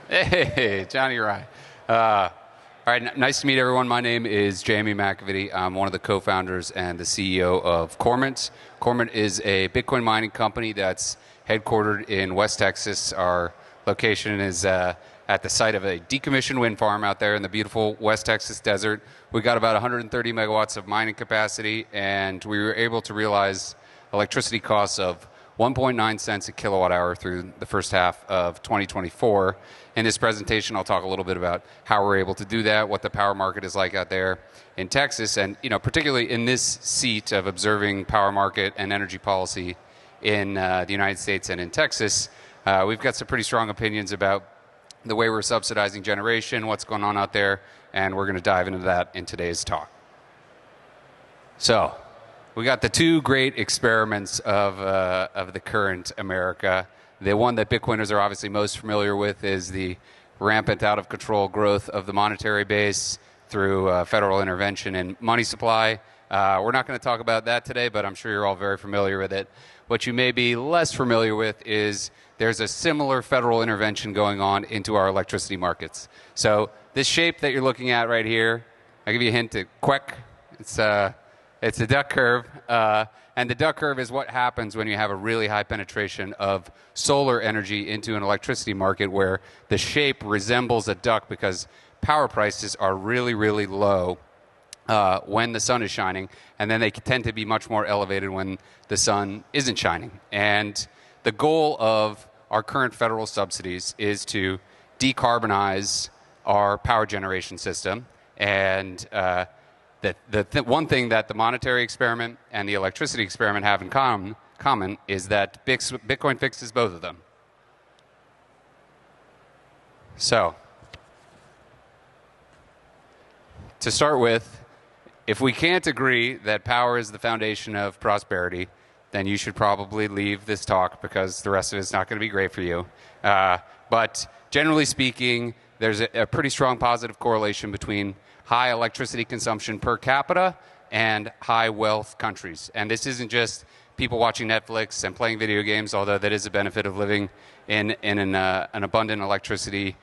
Hey, Johnny Rye. All right, nice to meet everyone. My name is Jamie McAvity. I'm one of the co-founders and the CEO of Cormint. Cormint is a Bitcoin mining company that's headquartered in West Texas. Our location is at the site of a decommissioned wind farm out there in the beautiful West Texas desert. We got about 130 megawatts of mining capacity, and we were able to realize electricity costs of 1.9 cents a kilowatt hour through the first half of 2024. In this presentation, I'll talk a little bit about how we're able to do that, what the power market is like out there in Texas, and particularly in this seat of observing power market and energy policy in the United States and in Texas. We've got some pretty strong opinions about the way we're subsidizing generation, what's going on out there, and we're going to dive into that in today's talk. So, we got the two great experiments of the current America. The one that Bitcoiners are obviously most familiar with is the rampant out-of-control growth of the monetary base through federal intervention and money supply. We're not going to talk about that today, but I'm sure you're all very familiar with it. What you may be less familiar with is there's a similar federal intervention going on into our electricity markets. So this shape that you're looking at right here, I'll give you a hint to quack. It's a duck curve, and the duck curve is what happens when you have a really high penetration of solar energy into an electricity market where the shape resembles a duck because power prices are really, really low when the sun is shining, and then they tend to be much more elevated when the sun isn't shining. And the goal of our current federal subsidies is to decarbonize our power generation system, and one thing that the monetary experiment and the electricity experiment have in common is that Bitcoin fixes both of them. So, to start with, if we can't agree that power is the foundation of prosperity, then you should probably leave this talk because the rest of it is not going to be great for you. But generally speaking, there's a pretty strong positive correlation between high electricity consumption per capita and high wealth countries. And this isn't just people watching Netflix and playing video games, although that is a benefit of living in an abundant electricity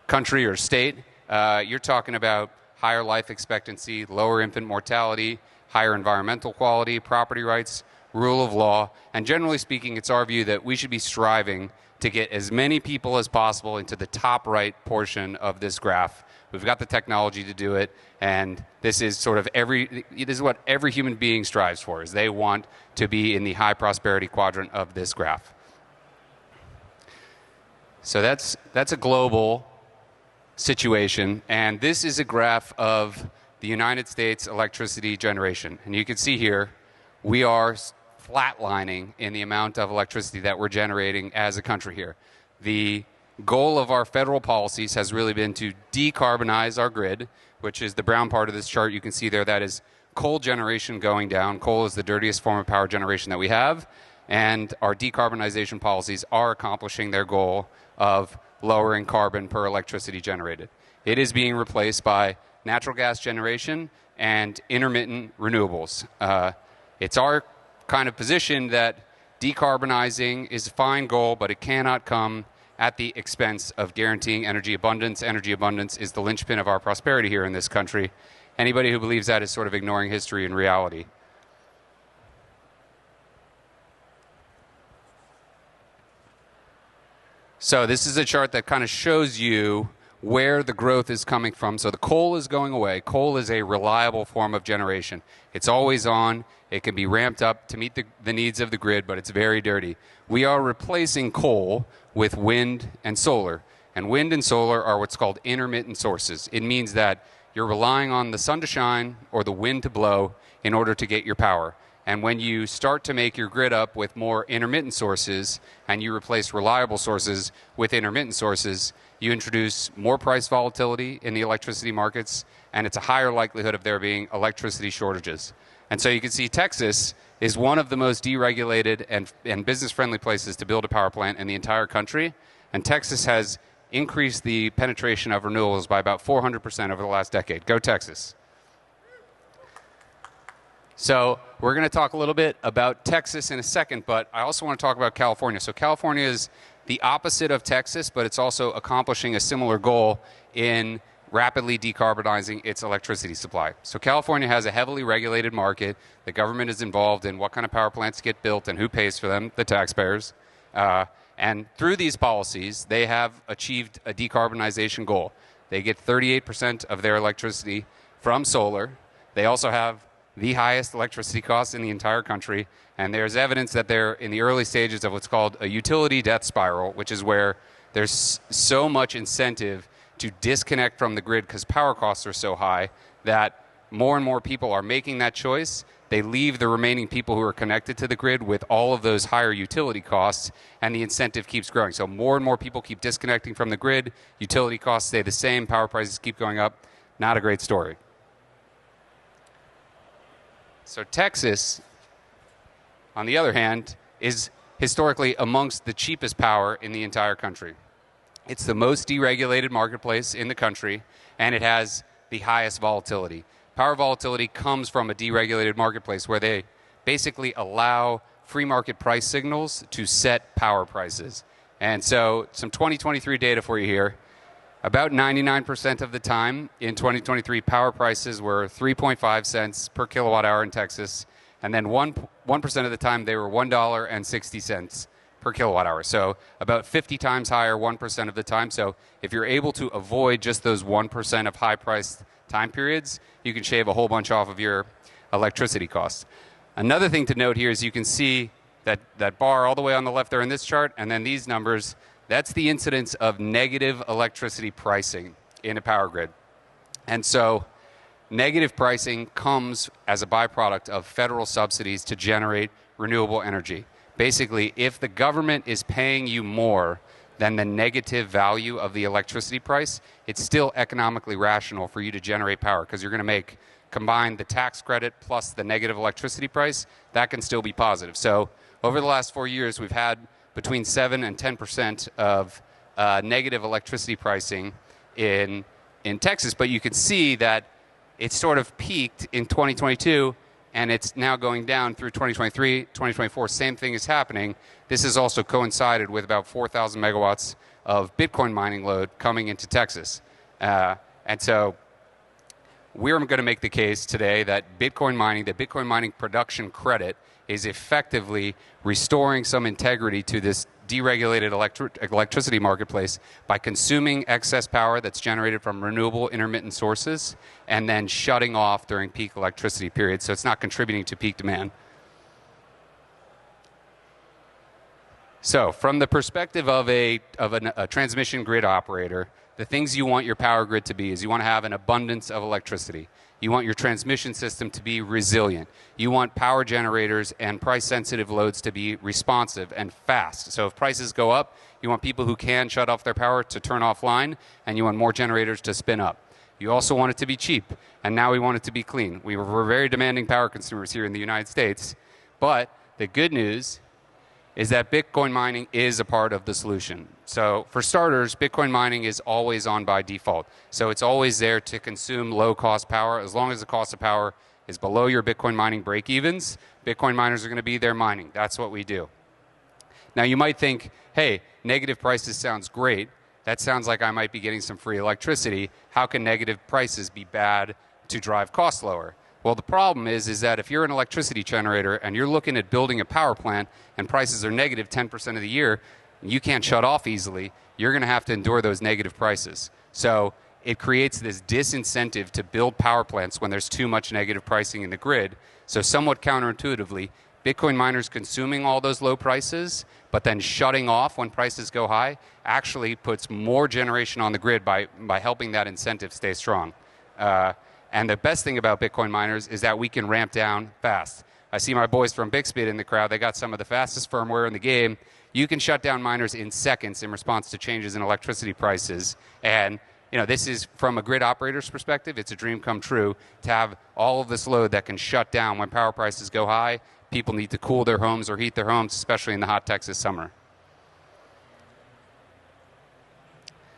country or state. You're talking about higher life expectancy, lower infant mortality, higher environmental quality, property rights, rule of law. And generally speaking, it's our view that we should be striving to get as many people as possible into the top right portion of this graph. We've got the technology to do it, and this is sort of this is what every human being strives for, is they want to be in the high prosperity quadrant of this graph. So that's a global situation, and this is a graph of the United States electricity generation. And you can see here, we are flatlining in the amount of electricity that we're generating as a country here. The goal of our federal policies has really been to decarbonize our grid, which is the brown part of this chart. You can see there that is coal generation going down. Coal is the dirtiest form of power generation that we have, and our decarbonization policies are accomplishing their goal of lowering carbon per electricity generated. It is being replaced by natural gas generation and intermittent renewables. It's our kind of position that decarbonizing is a fine goal, but it cannot come at the expense of guaranteeing energy abundance. Energy abundance is the linchpin of our prosperity here in this country. Anybody who believes that is sort of ignoring history and reality. So this is a chart that kind of shows you where the growth is coming from. So the coal is going away. Coal is a reliable form of generation. It's always on. It can be ramped up to meet the needs of the grid, but it's very dirty. We are replacing coal with wind and solar. And wind and solar are what's called intermittent sources. It means that you're relying on the sun to shine or the wind to blow in order to get your power. And when you start to make your grid up with more intermittent sources and you replace reliable sources with intermittent sources, you introduce more price volatility in the electricity markets, and it's a higher likelihood of there being electricity shortages. And so you can see Texas is one of the most deregulated and business-friendly places to build a power plant in the entire country. And Texas has increased the penetration of renewables by about 400% over the last decade. Go Texas. So we're going to talk a little bit about Texas in a second, but I also want to talk about California. So California is the opposite of Texas, but it's also accomplishing a similar goal in rapidly decarbonizing its electricity supply. So California has a heavily regulated market. The government is involved in what kind of power plants get built and who pays for them, the taxpayers. And through these policies, they have achieved a decarbonization goal. They get 38% of their electricity from solar. They also have the highest electricity costs in the entire country. And there's evidence that they're in the early stages of what's called a utility death spiral, which is where there's so much incentive to disconnect from the grid because power costs are so high that more and more people are making that choice. They leave the remaining people who are connected to the grid with all of those higher utility costs, and the incentive keeps growing. So more and more people keep disconnecting from the grid. Utility costs stay the same. Power prices keep going up. Not a great story. So Texas, on the other hand, is historically amongst the cheapest power in the entire country. It's the most deregulated marketplace in the country, and it has the highest volatility. Power volatility comes from a deregulated marketplace where they basically allow free market price signals to set power prices. And so some 2023 data for you here. About 99% of the time in 2023, power prices were 3.5 cents per kilowatt hour in Texas, and then 1% of the time they were $1.60 per kilowatt hour. So about 50 times higher 1% of the time. So if you're able to avoid just those 1% of high-priced time periods, you can shave a whole bunch off of your electricity costs. Another thing to note here is you can see that bar all the way on the left there in this chart, and then these numbers, that's the incidence of negative electricity pricing in a power grid. And so negative pricing comes as a byproduct of federal subsidies to generate renewable energy. Basically, if the government is paying you more than the negative value of the electricity price, it's still economically rational for you to generate power because you're going to combine the tax credit plus the negative electricity price. That can still be positive. So over the last 4 years, we've had between 7 and 10% of negative electricity pricing in Texas. But you can see that it sort of peaked in 2022, and it's now going down through 2023, 2024. Same thing is happening. This has also coincided with about 4,000 megawatts of Bitcoin mining load coming into Texas. And so we're going to make the case today that the Bitcoin mining production credit is effectively restoring some integrity to this deregulated electricity marketplace by consuming excess power that's generated from renewable intermittent sources and then shutting off during peak electricity periods, so it's not contributing to peak demand. So from the perspective of a transmission grid operator, the things you want your power grid to be is you want to have an abundance of electricity. You want your transmission system to be resilient. You want power generators and price-sensitive loads to be responsive and fast. So if prices go up, you want people who can shut off their power to turn offline, and you want more generators to spin up. You also want it to be cheap, and now we want it to be clean. We're very demanding power consumers here in the United States, but the good news is that Bitcoin mining is a part of the solution. So for starters, Bitcoin mining is always on by default. So it's always there to consume low-cost power. As long as the cost of power is below your Bitcoin mining break-evens, Bitcoin miners are going to be there mining. That's what we do. Now you might think, hey, negative prices sounds great. That sounds like I might be getting some free electricity. How can negative prices be bad to drive costs lower? Well, the problem is that if you're an electricity generator and you're looking at building a power plant and prices are negative 10% of the year, you can't shut off easily, you're going to have to endure those negative prices. So it creates this disincentive to build power plants when there's too much negative pricing in the grid. So somewhat counterintuitively, Bitcoin miners consuming all those low prices, but then shutting off when prices go high, actually puts more generation on the grid by helping that incentive stay strong. And the best thing about Bitcoin miners is that we can ramp down fast. I see my boys from Bixbit in the crowd. They got some of the fastest firmware in the game. You can shut down miners in seconds in response to changes in electricity prices. And this is, from a grid operator's perspective, it's a dream come true to have all of this load that can shut down when power prices go high. People need to cool their homes or heat their homes, especially in the hot Texas summer.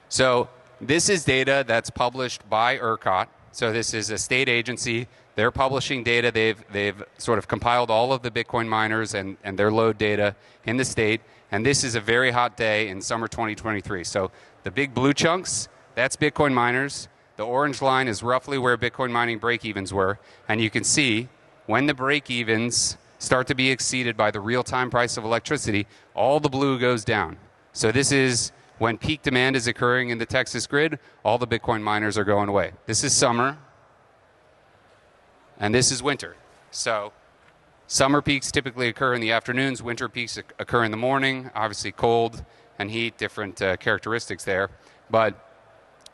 So this is data that's published by ERCOT. So this is a state agency. They're publishing data. They've sort of compiled all of the Bitcoin miners and their load data in the state. And this is a very hot day in summer 2023. So the big blue chunks, that's Bitcoin miners. The orange line is roughly where Bitcoin mining break-evens were. And you can see when the break-evens start to be exceeded by the real-time price of electricity, all the blue goes down. So this is when peak demand is occurring in the Texas grid, all the Bitcoin miners are going away. This is summer, and this is winter. So summer peaks typically occur in the afternoons. Winter peaks occur in the morning. Obviously cold and heat, different characteristics there. But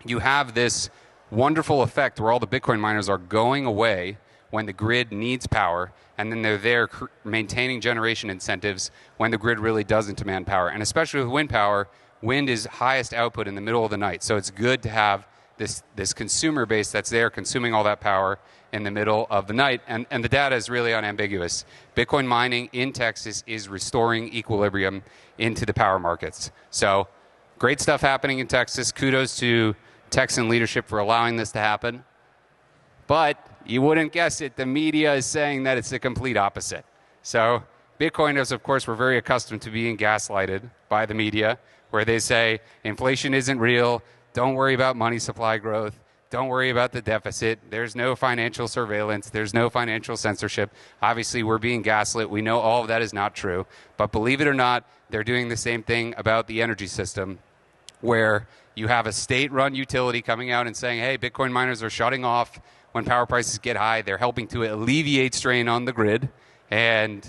you have this wonderful effect where all the Bitcoin miners are going away when the grid needs power, and then they're there maintaining generation incentives when the grid really doesn't demand power. And especially with wind power, wind is highest output in the middle of the night. So it's good to have this consumer base that's there consuming all that power in the middle of the night. And the data is really unambiguous. Bitcoin mining in Texas is restoring equilibrium into the power markets. So great stuff happening in Texas. Kudos to Texan leadership for allowing this to happen. But you wouldn't guess it, the media is saying that it's the complete opposite. So Bitcoiners, of course, were very accustomed to being gaslighted by the media, where they say inflation isn't real, don't worry about money supply growth, don't worry about the deficit, there's no financial surveillance, there's no financial censorship. Obviously, we're being gaslit. We know all of that is not true. But believe it or not, they're doing the same thing about the energy system, where you have a state-run utility coming out and saying, hey, Bitcoin miners are shutting off when power prices get high. They're helping to alleviate strain on the grid. And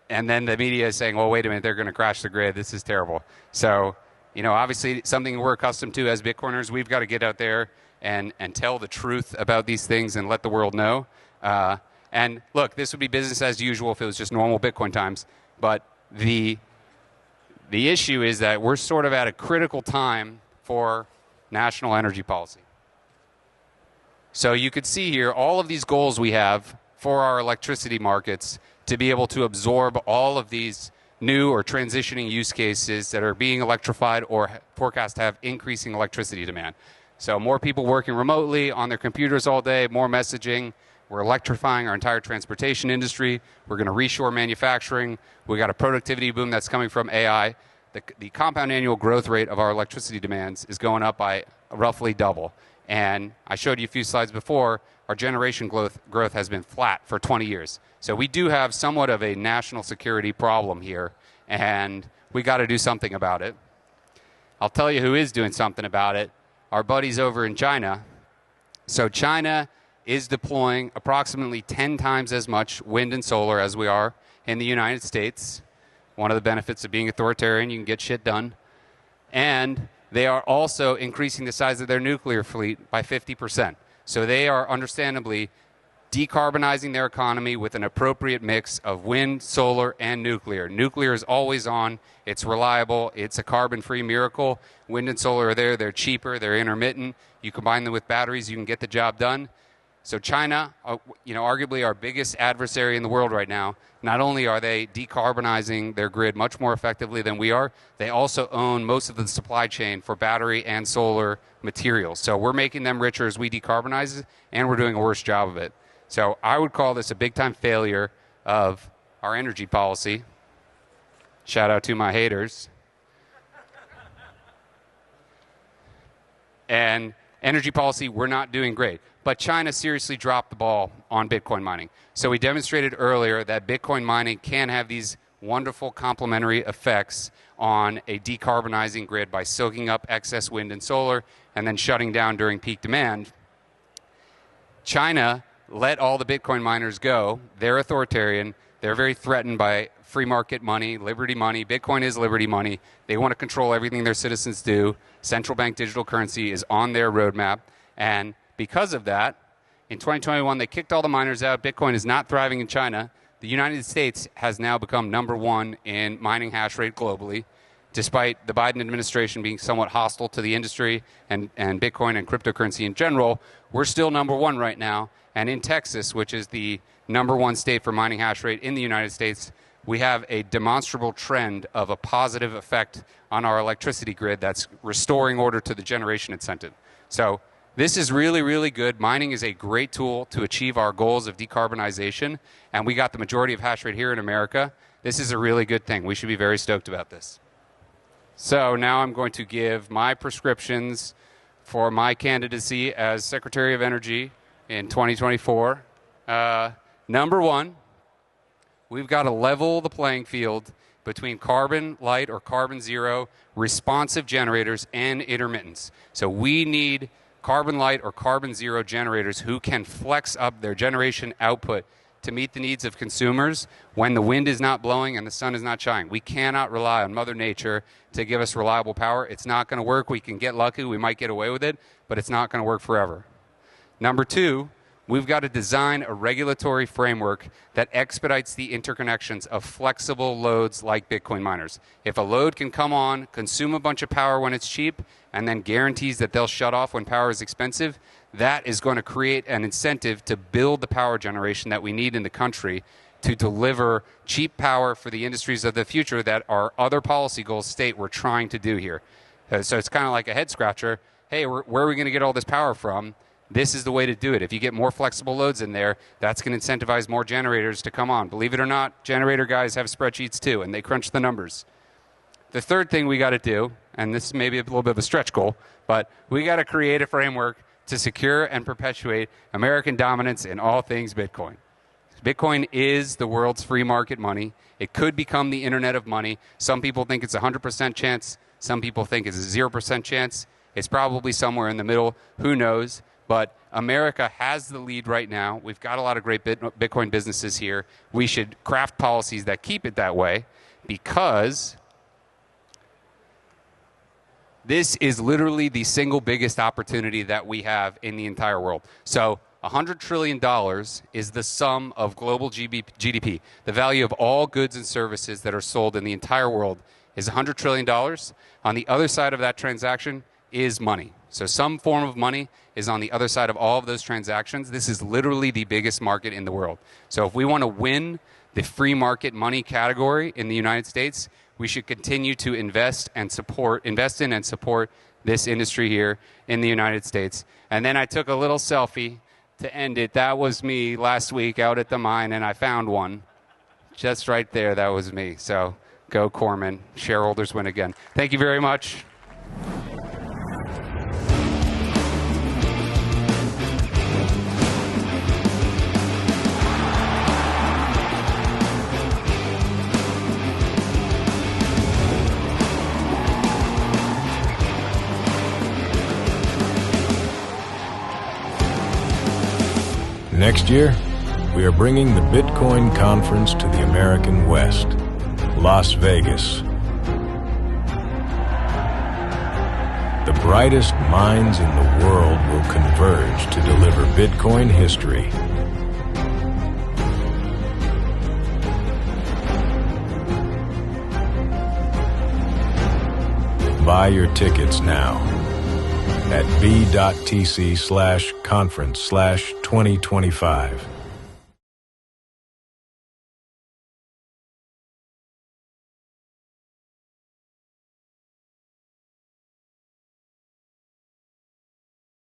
then the media is saying, well, wait a minute, they're going to crash the grid. This is terrible. So, obviously something we're accustomed to as Bitcoiners, we've got to get out there and tell the truth about these things and let the world know. And look, this would be business as usual if it was just normal Bitcoin times. But the issue is that we're sort of at a critical time for national energy policy. So you could see here all of these goals we have for our electricity markets to be able to absorb all of these new or transitioning use cases that are being electrified or forecast to have increasing electricity demand. So more people working remotely on their computers all day, more messaging. We're electrifying our entire transportation industry. We're going to reshore manufacturing. We got a productivity boom that's coming from AI. The compound annual growth rate of our electricity demands is going up by roughly double. And I showed you a few slides before, our generation growth has been flat for 20 years. So we do have somewhat of a national security problem here, and we got to do something about it. I'll tell you who is doing something about it, our buddies over in China. So China is deploying approximately 10 times as much wind and solar as we are in the United States. One of the benefits of being authoritarian, you can get shit done. And they are also increasing the size of their nuclear fleet by 50%. So they are understandably decarbonizing their economy with an appropriate mix of wind, solar, and nuclear. Nuclear is always on. It's reliable. It's a carbon-free miracle. Wind and solar are there. They're cheaper. They're intermittent. You combine them with batteries, you can get the job done. So China, arguably our biggest adversary in the world right now, not only are they decarbonizing their grid much more effectively than we are, they also own most of the supply chain for battery and solar materials. So we're making them richer as we decarbonize, and we're doing a worse job of it. So I would call this a big-time failure of our energy policy. Shout out to my haters. And energy policy, we're not doing great. But China seriously dropped the ball on Bitcoin mining. So we demonstrated earlier that Bitcoin mining can have these wonderful complementary effects on a decarbonizing grid by soaking up excess wind and solar and then shutting down during peak demand. China let all the Bitcoin miners go. They're authoritarian. They're very threatened by free market money, liberty money. Bitcoin is liberty money. They want to control everything their citizens do. Central bank digital currency is on their roadmap. And because of that, in 2021, they kicked all the miners out. Bitcoin is not thriving in China. The United States has now become #1 in mining hash rate globally, despite the Biden administration being somewhat hostile to the industry and Bitcoin and cryptocurrency in general. We're still #1 right now. And in Texas, which is the #1 state for mining hash rate in the United States, we have a demonstrable trend of a positive effect on our electricity grid that's restoring order to the generation incentive. So This is really, really good. Mining is a great tool to achieve our goals of decarbonization, and we got the majority of hash rate here in America. This is a really good thing. We should be very stoked about this. So now I'm going to give my prescriptions for my candidacy as Secretary of Energy in 2024. Number one, we've got to level the playing field between carbon light or carbon zero responsive generators and intermittents. So we need carbon light or carbon zero generators who can flex up their generation output to meet the needs of consumers when the wind is not blowing and the sun is not shining. We cannot rely on Mother Nature to give us reliable power. It's not going to work. We can get lucky. We might get away with it, but it's not going to work forever. Number two, we've got to design a regulatory framework that expedites the interconnections of flexible loads like Bitcoin miners. If a load can come on, consume a bunch of power when it's cheap, and then guarantees that they'll shut off when power is expensive, that is going to create an incentive to build the power generation that we need in the country to deliver cheap power for the industries of the future that our other policy goals state we're trying to do here. So it's kind of like a head scratcher. Hey, where are we going to get all this power from? This is the way to do it. If you get more flexible loads in there, that's going to incentivize more generators to come on. Believe it or not, generator guys have spreadsheets too, and they crunch the numbers. The third thing we got to do, and this may be a little bit of a stretch goal, but we got to create a framework to secure and perpetuate American dominance in all things Bitcoin. Bitcoin is the world's free market money. It could become the internet of money. Some people think it's a 100% chance. Some people think it's a 0% chance. It's probably somewhere in the middle. Who knows? But America has the lead right now. We've got a lot of great Bitcoin businesses here. We should craft policies that keep it that way because this is literally the single biggest opportunity that we have in the entire world. So $100 trillion is the sum of global GDP. The value of all goods and services that are sold in the entire world is $100 trillion. On the other side of that transaction is money. So some form of money is on the other side of all of those transactions. This is literally the biggest market in the world. So if we want to win the free market money category in the United States, we should continue to invest in and support this industry here in the United States. And then I took a little selfie to end it. That was me last week out at the mine, and I found one. Just right there, that was me. So go Corman. Shareholders win again. Thank you very much. Next year, we are bringing the Bitcoin Conference to the American West, Las Vegas. The brightest minds in the world will converge to deliver Bitcoin history. Buy your tickets now at b.tc/conference/2025.